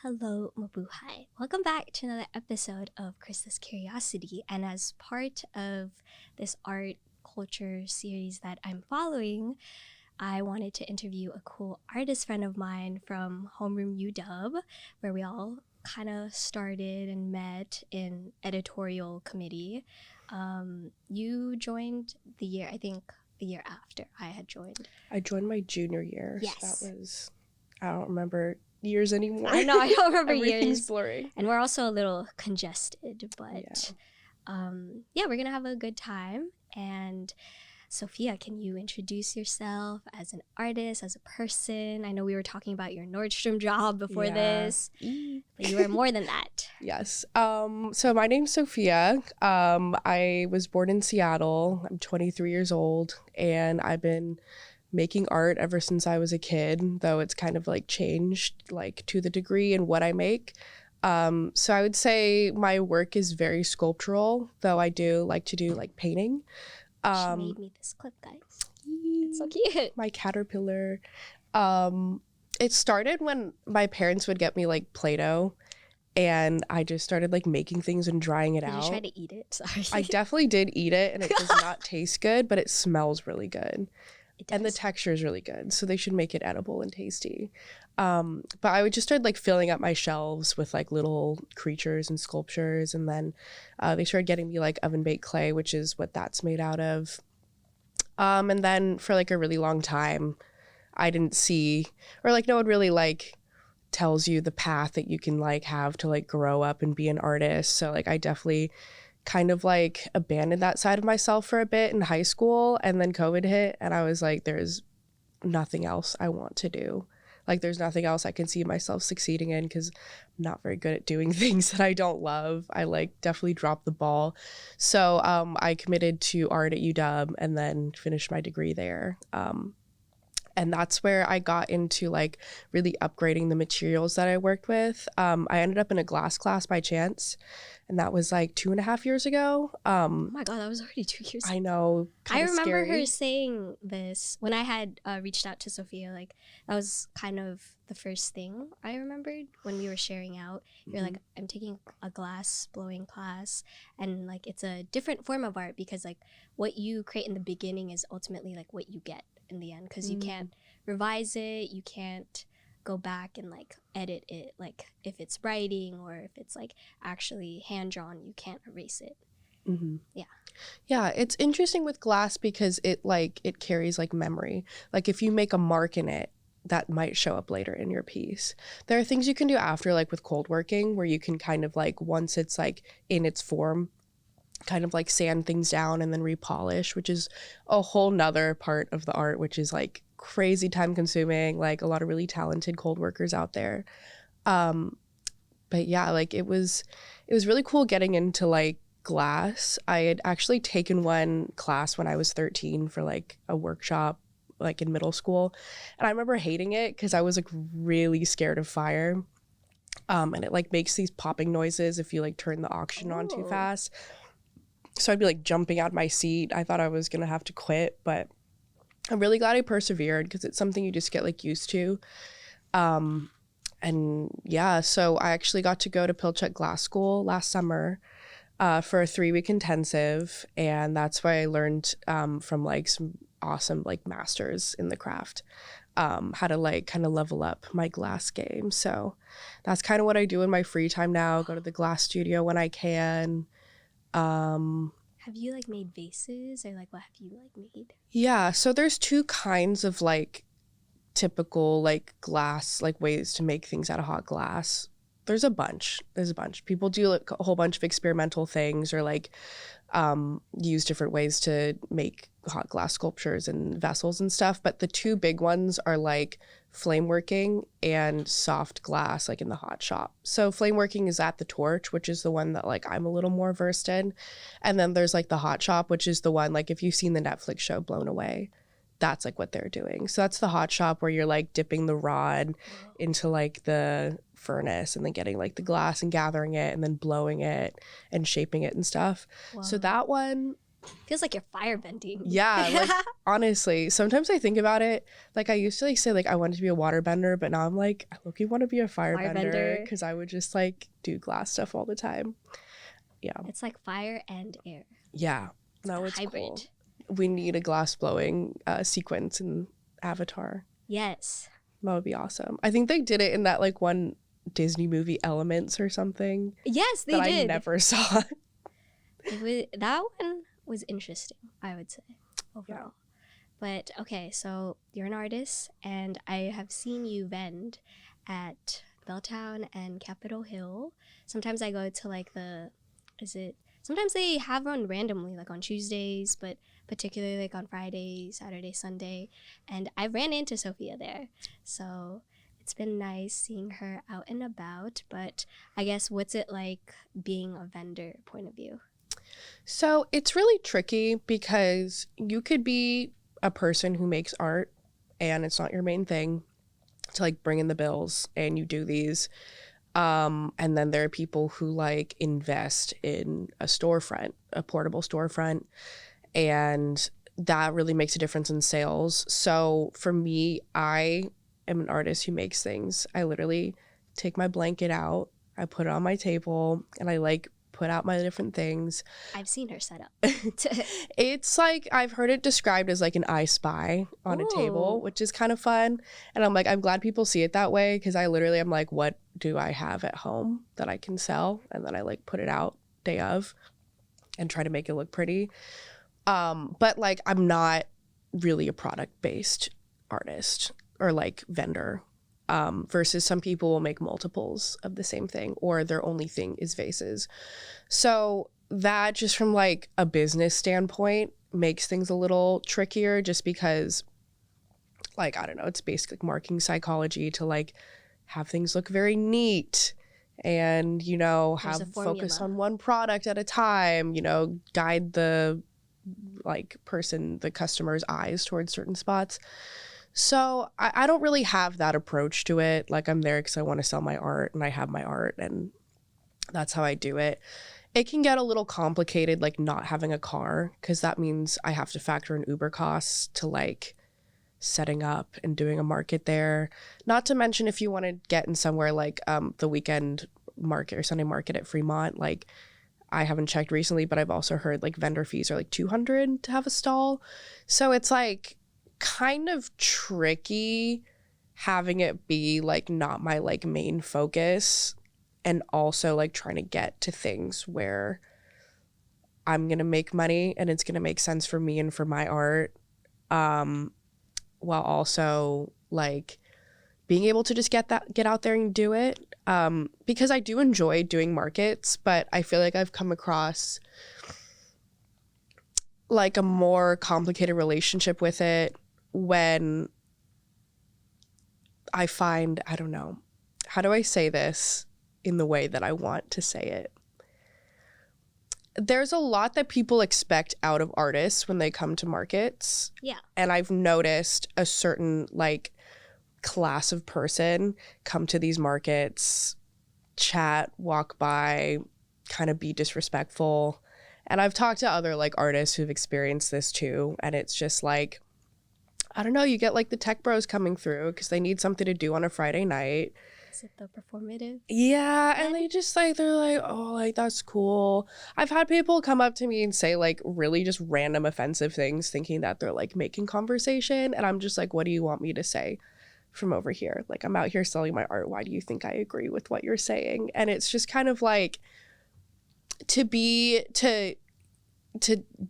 Hello, Mabuhay. Welcome back to another episode of Krista's Curiosity. And as part of this art culture series that I'm following, I wanted to interview a cool artist friend of mine from Homeroom UW, where we all kind of started and met in editorial committee. You joined the year, I think the year after I had joined. I joined my junior year. Yes. So that was, I don't remember years anymore. I know, I don't remember Everything's years. blurry. And we're also a little congested, but yeah, we're going to have a good time. And Sophia, can you introduce yourself as an artist, as a person? I know we were talking about your Nordstrom job before this, but you were more than that. Yes. So my name's Sophia. I was born in Seattle. I'm 23 years old, and I've been making art ever since I was a kid, though it's kind of like changed like to the degree in what I make. So I would say my work is very sculptural, though I do like to do like painting. She made me this clip, guys. It's so cute. My caterpillar. It started when my parents would get me like Play-Doh, and I just started like making things and drying it out. Did you try to eat it? Sorry. I definitely did eat it, and it does not taste good, but it smells really good. And the texture is really good, so they should make it edible and tasty. But I would just start like filling up my shelves with like little creatures and sculptures, and then they started getting me like oven baked clay, which is what that's made out of. And then for like a really long time, I didn't see, or like no one really like tells you the path that you can like have to like grow up and be an artist. So like I definitely kind of like abandoned that side of myself for a bit in high school, and then COVID hit, and I was like, there's nothing else I want to do. Like there's nothing else I can see myself succeeding in, because I'm not very good at doing things that I don't love. I like definitely dropped the ball. So I committed to art at UW and then finished my degree there. And that's where I got into like really upgrading the materials that I worked with. I ended up in a glass class by chance, and that was like 2.5 years ago. Oh my God, that was already 2 years ago. I know. I remember scary. her saying this when I had reached out to Sophia. Like that was kind of the first thing I remembered when we were sharing out. You're like, I'm taking a glass blowing class, and like it's a different form of art, because like what you create in the beginning is ultimately like what you get in the end, because you can't revise it, you can't go back and like edit it. Like if it's writing or if it's like actually hand drawn, you can't erase it. Yeah, it's interesting with glass because it carries like memory. Like if you make a mark in it, that might show up later in your piece. There are things you can do after, like with cold working, where you can kind of like, once it's like in its form, kind of like sand things down and then repolish, which is a whole nother part of the art, which is like crazy time consuming, like a lot of really talented cold workers out there. But yeah, like it was really cool getting into like glass. I had actually taken one class when I was 13 for like a workshop like in middle school, and I remember hating it because I was like really scared of fire. And it like makes these popping noises if you like turn the oxygen on too fast. So I'd be like jumping out of my seat. I thought I was gonna have to quit, but I'm really glad I persevered, because it's something you just get like used to. And yeah, so I actually got to go to Pilchuck Glass School last summer for a 3-week intensive, and that's why I learned from like some awesome like masters in the craft how to like kind of level up my glass game. So that's kind of what I do in my free time now. Go to the glass studio when I can. have you like made vases, or like what have you like made? Yeah, so there's 2 kinds of like typical like glass like ways to make things out of hot glass. There's a bunch. People do like a whole bunch of experimental things, or like use different ways to make hot glass sculptures and vessels and stuff. But the 2 big ones are like flame working and soft glass, like in the hot shop. So flame working is at the torch, which is the one that like I'm a little more versed in. And then there's like the hot shop, which is the one like if you've seen the Netflix show Blown Away, that's like what they're doing. So that's the hot shop where you're like dipping the rod into like the furnace and then getting like the glass and gathering it and then blowing it and shaping it and stuff. So that one Feels like you're firebending. Yeah, like honestly, sometimes I think about it. Like I used to like say like I wanted to be a waterbender, but now I'm like I look, you want to be a firebender because I would just like do glass stuff all the time. Yeah, it's like fire and air. Yeah, no, it's hybrid. Cool. We need a glass blowing sequence in Avatar. Yes, that would be awesome. I think they did it in that like one Disney movie, Elements or something. Yes, they did. I never saw. That one was interesting, I would say, overall. But okay, so you're an artist, and I have seen you vend at Belltown and Capitol Hill. Sometimes I go to like sometimes they have one randomly, like on Tuesdays, but particularly like on Friday, Saturday, Sunday. And I ran into Sophia there. So it's been nice seeing her out and about. But I guess what's it like being a vendor point of view? So it's really tricky because you could be a person who makes art and it's not your main thing to like bring in the bills and you do these. And then there are people who like invest in a storefront, a portable storefront, and that really makes a difference in sales. So for me, I am an artist who makes things. I literally take my blanket out, I put it on my table, and I like put out my different things. I've seen her set up. It's like, I've heard it described as like an I Spy on a table, which is kind of fun. And I'm like, I'm glad people see it that way because I literally am like, what do I have at home that I can sell? And then I like put it out day of and try to make it look pretty. But like, I'm not really a product-based artist or like vendor. Versus some people will make multiples of the same thing or their only thing is vases. So that just from like a business standpoint makes things a little trickier just because like, I don't know, it's basically marketing psychology to like have things look very neat and, you know, have focus on one product at a time, you know, guide the like the customer's eyes towards certain spots. So I don't really have that approach to it. Like I'm there because I want to sell my art and I have my art and that's how I do it. It can get a little complicated, like not having a car, because that means I have to factor in Uber costs to like setting up and doing a market there. Not to mention if you want to get in somewhere like the weekend market or Sunday market at Fremont, like I haven't checked recently, but I've also heard like vendor fees are like $200 to have a stall. So it's like kind of tricky having it be like not my like main focus and also like trying to get to things where I'm gonna make money and it's gonna make sense for me and for my art, while also like being able to just get out there and do it, because I do enjoy doing markets, but I feel like I've come across like a more complicated relationship with it when I find, I don't know, how do I say this in the way that I want to say it? There's a lot that people expect out of artists when they come to markets. Yeah. And I've noticed a certain like class of person come to these markets, chat, walk by, kind of be disrespectful. And I've talked to other like artists who've experienced this too. And it's just like, I don't know, you get like the tech bros coming through because they need something to do on a Friday night. Is it the performative? Yeah, and they just like, they're like, oh, like that's cool. I've had people come up to me and say like really just random offensive things thinking that they're like making conversation. And I'm just like, what do you want me to say from over here? Like I'm out here selling my art. Why do you think I agree with what you're saying? And it's just kind of like to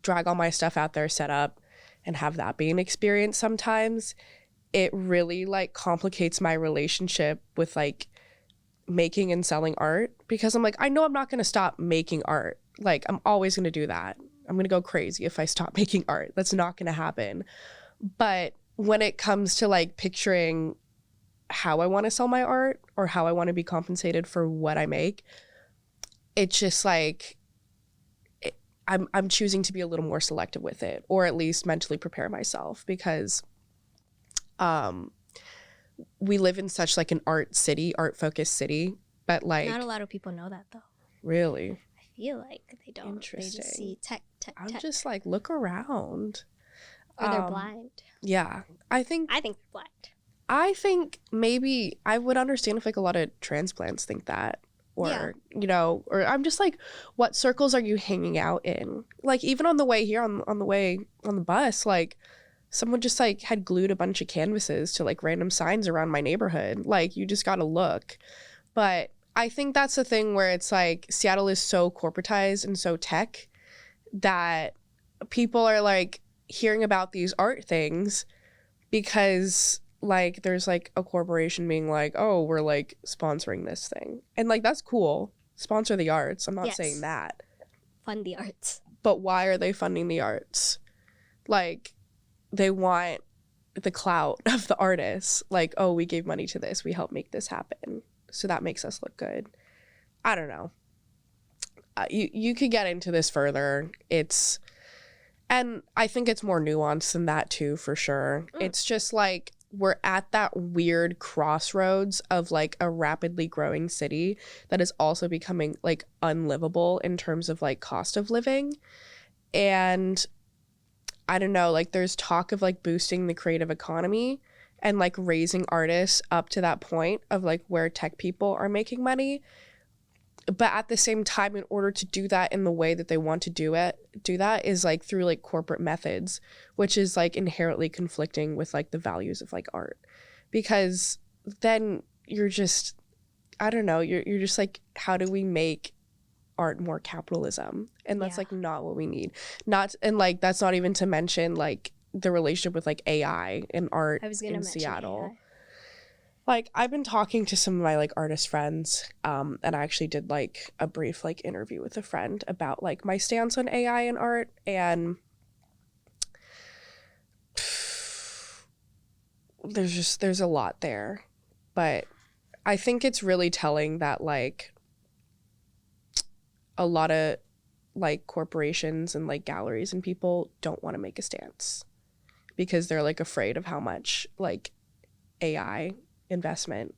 drag all my stuff out there, set up, and have that be an experience sometimes, it really like complicates my relationship with like making and selling art because I'm like, I know I'm not going to stop making art. Like I'm always going to do that. I'm going to go crazy if I stop making art. That's not going to happen. But when it comes to like picturing how I want to sell my art or how I want to be compensated for what I make, it's just like I'm choosing to be a little more selective with it, or at least mentally prepare myself because we live in such like an art focused city, but like not a lot of people know that though. Really? I feel like they don't. Interesting. They just see I'm just like, look around. Or they're blind. Yeah. I think they're blind. I think maybe I would understand if like a lot of transplants think that. Or, you know, or I'm just like, what circles are you hanging out in? Like, even on the way here, on the way on the bus, like, someone just like had glued a bunch of canvases to like random signs around my neighborhood. Like, you just gotta look. But I think that's the thing where it's like Seattle is so corporatized and so tech that people are like hearing about these art things because like there's like a corporation being like, oh, we're like sponsoring this thing. And like that's cool. Sponsor the arts. I'm not saying that. Fund the arts. But why are they funding the arts? Like they want the clout of the artists. Like, oh, we gave money to this. We helped make this happen. So that makes us look good. I don't know. You could get into this further. And I think it's more nuanced than that too, for sure. It's just like we're at that weird crossroads of like a rapidly growing city that is also becoming like unlivable in terms of like cost of living. And I don't know, like there's talk of like boosting the creative economy and like raising artists up to that point of like where tech people are making money. But at the same time, in order to do that in the way that they want to do that is like through like corporate methods, which is like inherently conflicting with like the values of like art, because then you're just, I don't know, you're just like, how do we make art more capitalism? And that's like not what we need. And like that's not even to mention like the relationship with like AI and art in Seattle. AI. Like, I've been talking to some of my, like, artist friends, and I actually did, like, a brief, like, interview with a friend about, like, my stance on AI and art, and there's a lot there. But I think it's really telling that, like, a lot of, like, corporations and, like, galleries and people don't want to make a stance because they're, like, afraid of how much, like, AI investment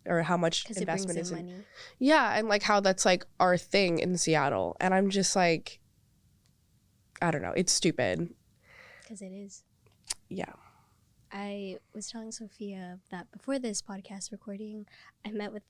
or how much investment is in money. Yeah, and like how that's like our thing in Seattle, and I'm just like, I don't know, it's stupid because it is. Yeah, I was telling Sophia that before this podcast recording I met with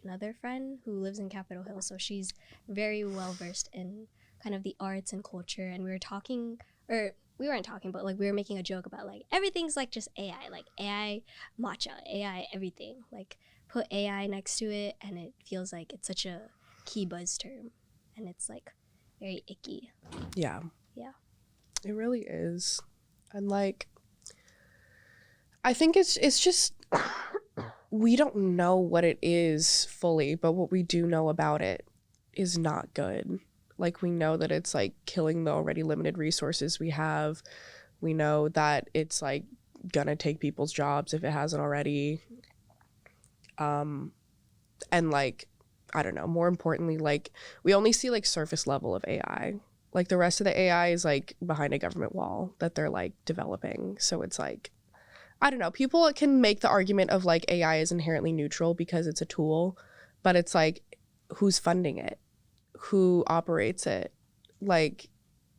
another friend who lives in Capitol Hill, so she's very well versed in kind of the arts and culture, and we were talking, or we weren't talking, but like we were making a joke about like everything's like just AI, like AI matcha, AI everything. Like put AI next to it and it feels like it's such a key buzz term and it's like very icky. Yeah. Yeah. It really is. And like I think it's just we don't know what it is fully, but what we do know about it is not good. Like, we know that it's, like, killing the already limited resources we have. We know that it's, like, gonna take people's jobs if it hasn't already. And, like, I don't know, more importantly, like, we only see, like, surface level of AI. Like, the rest of the AI is, like, behind a government wall that they're, like, developing. So it's, like, I don't know. People can make the argument of, like, AI is inherently neutral because it's a tool. But it's, like, who's funding it? Who operates it? Like,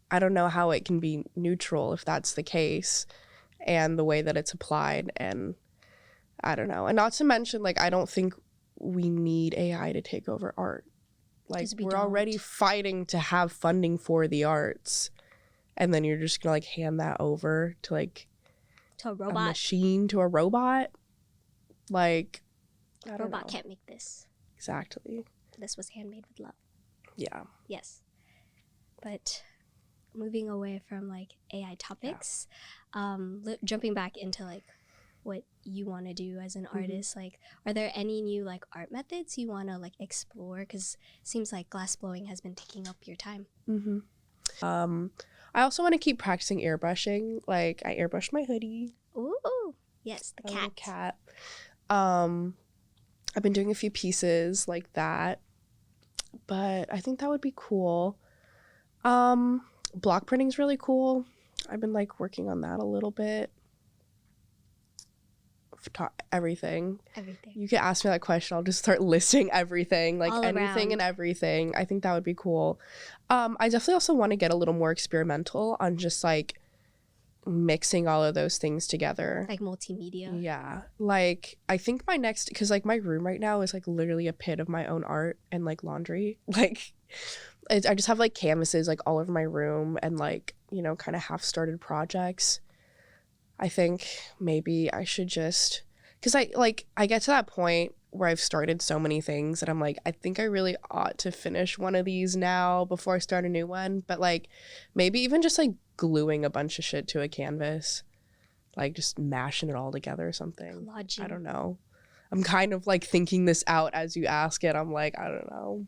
I don't know how it can be neutral if that's the case, and the way that it's applied, and I don't know. And not to mention, like, I don't think we need AI to take over art. Like, we're already fighting to have funding for the arts, and then you're just gonna like hand that over to like to a robot, a machine, to a robot. Like, a robot can't make this. Exactly. This was handmade with love. Yeah. Yes. But moving away from like AI topics, jumping back into like what you want to do as an artist, like are there any new like art methods you want to like explore? Because it seems like glass blowing has been taking up your time. I also want to keep practicing airbrushing. Like, I airbrushed my hoodie. Ooh, yes, the cat. cat. I've been doing a few pieces like that, but I think that would be cool. Block printing's really cool. I've been like working on that a little bit. everything. Everything. You could ask me that question. I'll just start listing everything, like all anything around. and everything. I think that would be cool. I definitely also want to get a little more experimental on just like mixing all of those things together. Like multimedia. Yeah. Like I think my next, because like my room right now is like literally a pit of my own art and like laundry. Like I just have like canvases like all over my room and like, you know, kind of half started projects. I think maybe I should just, because I get to that point where I've started so many things that I'm like, I think I really ought to finish one of these now before I start a new one. But like maybe even just like gluing a bunch of shit to a canvas, like just mashing it all together or something. Collaging. I don't know. I'm kind of like thinking this out as you ask it. I'm like, I don't know.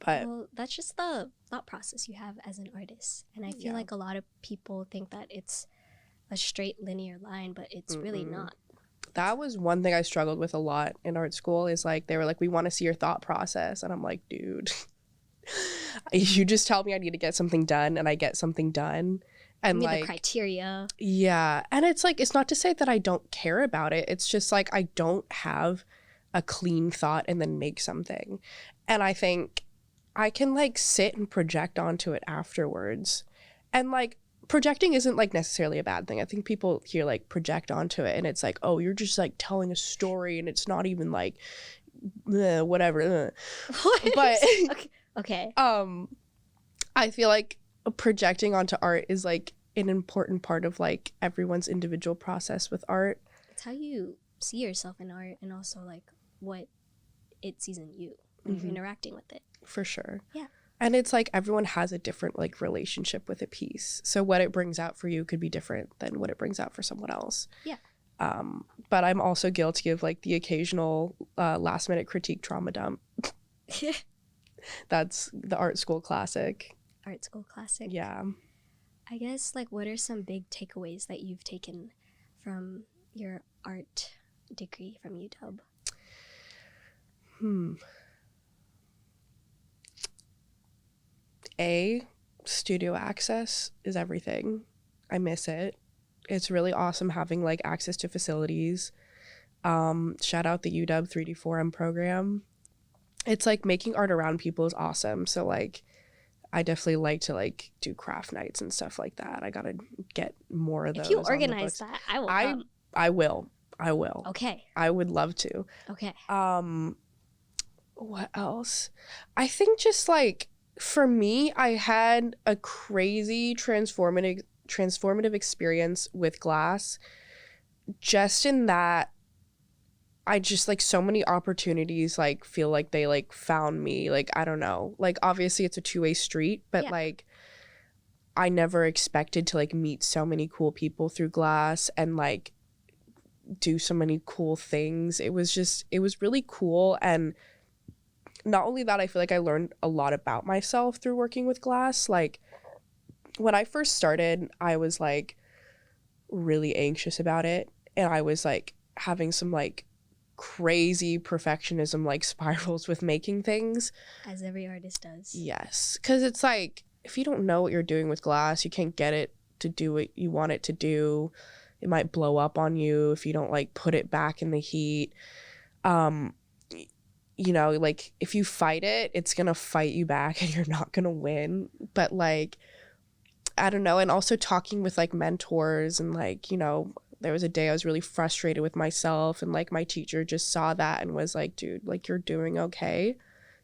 But well, that's just the thought process you have as an artist. And I feel like a lot of people think that it's a straight linear line, but it's really not. That was one thing I struggled with a lot in art school is like they were like, we want to see your thought process. And I'm like, dude, you just tell me I need to get something done and I get something done. And Give me like the criteria. Yeah. And it's like, it's not to say that I don't care about it. It's just like I don't have a clean thought and then make something. And I think I can like sit and project onto it afterwards. And like projecting isn't like necessarily a bad thing. I think people hear like project onto it and it's like, oh, you're just like telling a story and it's not even like whatever. But okay. I feel like projecting onto art is like an important part of like everyone's individual process with art. It's how you see yourself in art and also like what it sees in you when you're interacting with it. For sure. Yeah. And it's like everyone has a different like relationship with a piece. So what it brings out for you could be different than what it brings out for someone else. Yeah. But I'm also guilty of like the occasional last minute critique trauma dump. That's the art school classic. Art school classic. Yeah. I guess like what are some big takeaways that you've taken from your art degree from UW? Studio access is everything. I miss it. It's really awesome having like access to facilities. Shout out the UW 3D4M program. It's like making art around people is awesome. So like I definitely like to like do craft nights and stuff like that. I gotta get more of those. If you organize that, I will come. I will. Okay. I would love to. Okay. What else? I think just like for me, I had a crazy transformative experience with glass, just in that I just like so many opportunities like feel like they like found me. Like I don't know, like obviously it's a two-way street, but like I never expected to like meet so many cool people through glass and like do so many cool things. It was really cool. And not only that, I feel like I learned a lot about myself through working with glass. Like when I first started, I was like really anxious about it, and I was like having some like crazy perfectionism like spirals with making things, as every artist does. Yes, because it's like if you don't know what you're doing with glass, you can't get it to do what you want it to do. It might blow up on you if you don't like put it back in the heat. You know, like if you fight it, it's gonna fight you back and you're not gonna win. But like I don't know. And also talking with like mentors and like, you know, there was a day I was really frustrated with myself and like my teacher just saw that and was like, dude, like you're doing okay.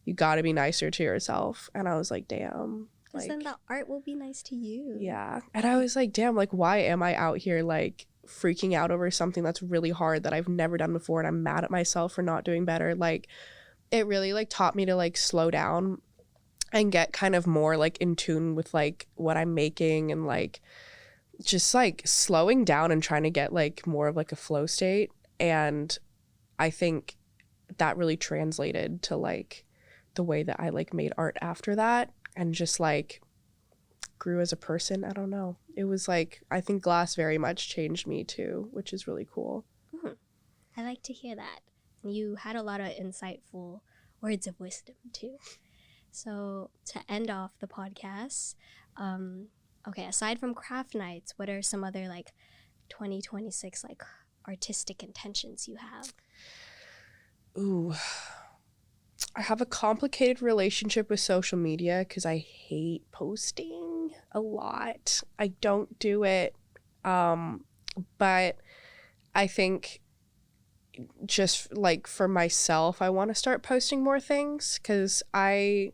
You got to be nicer to yourself. And I was like, damn. Because then the art will be nice to you. Yeah. And I was like, damn, like why am I out here like freaking out over something that's really hard that I've never done before and I'm mad at myself for not doing better? Like it really like taught me to like slow down and get kind of more like in tune with like what I'm making and like just like slowing down and trying to get like more of like a flow state. And I think that really translated to like the way that I like made art after that and just like grew as a person. I don't know. It was like, I think glass very much changed me too, which is really cool. I like to hear that. You had a lot of insightful words of wisdom too. So to end off the podcast, okay, aside from craft nights, what are some other like 2026 like artistic intentions you have? Ooh, I have a complicated relationship with social media because I hate posting a lot. I don't do it. But I think just like for myself, I want to start posting more things because I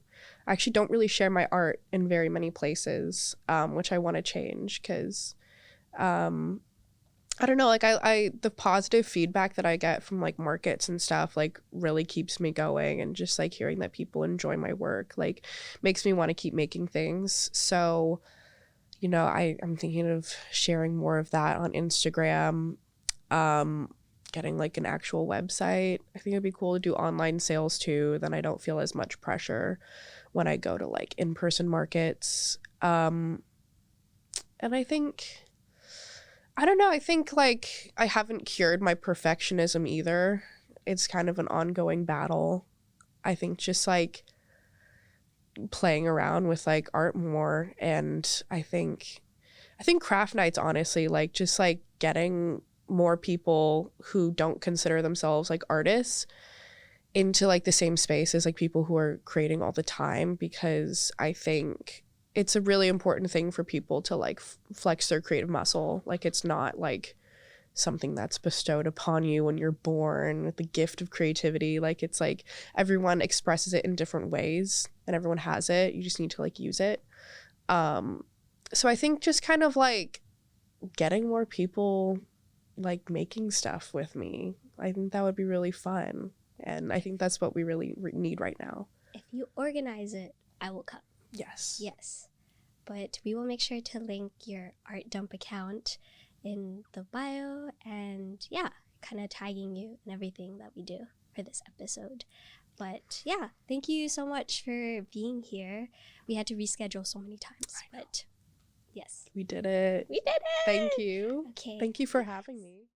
actually don't really share my art in very many places, which I want to change because I don't know, like I the positive feedback that I get from like markets and stuff like really keeps me going, and just like hearing that people enjoy my work like makes me want to keep making things. So, you know, I'm thinking of sharing more of that on Instagram, getting like an actual website. I think it'd be cool to do online sales too. Then I don't feel as much pressure when I go to like in-person markets. And I think, I don't know, I think like I haven't cured my perfectionism either. It's kind of an ongoing battle. I think just like playing around with like art more, and I think craft nights, honestly, like just like getting more people who don't consider themselves like artists into like the same space as like people who are creating all the time, because I think it's a really important thing for people to like flex their creative muscle. Like it's not like something that's bestowed upon you when you're born with the gift of creativity. Like it's like everyone expresses it in different ways and everyone has it. You just need to like use it. So I think just kind of like getting more people like making stuff with me, I think that would be really fun. And I think that's what we really need right now. If you organize it, I will come. Yes. Yes. But we will make sure to link your Art Dump account in the bio, and yeah, kind of tagging you and everything that we do for this episode. But yeah, thank you so much for being here. We had to reschedule so many times, but yes. We did it. We did it! Thank you. Okay. Thank you for having me.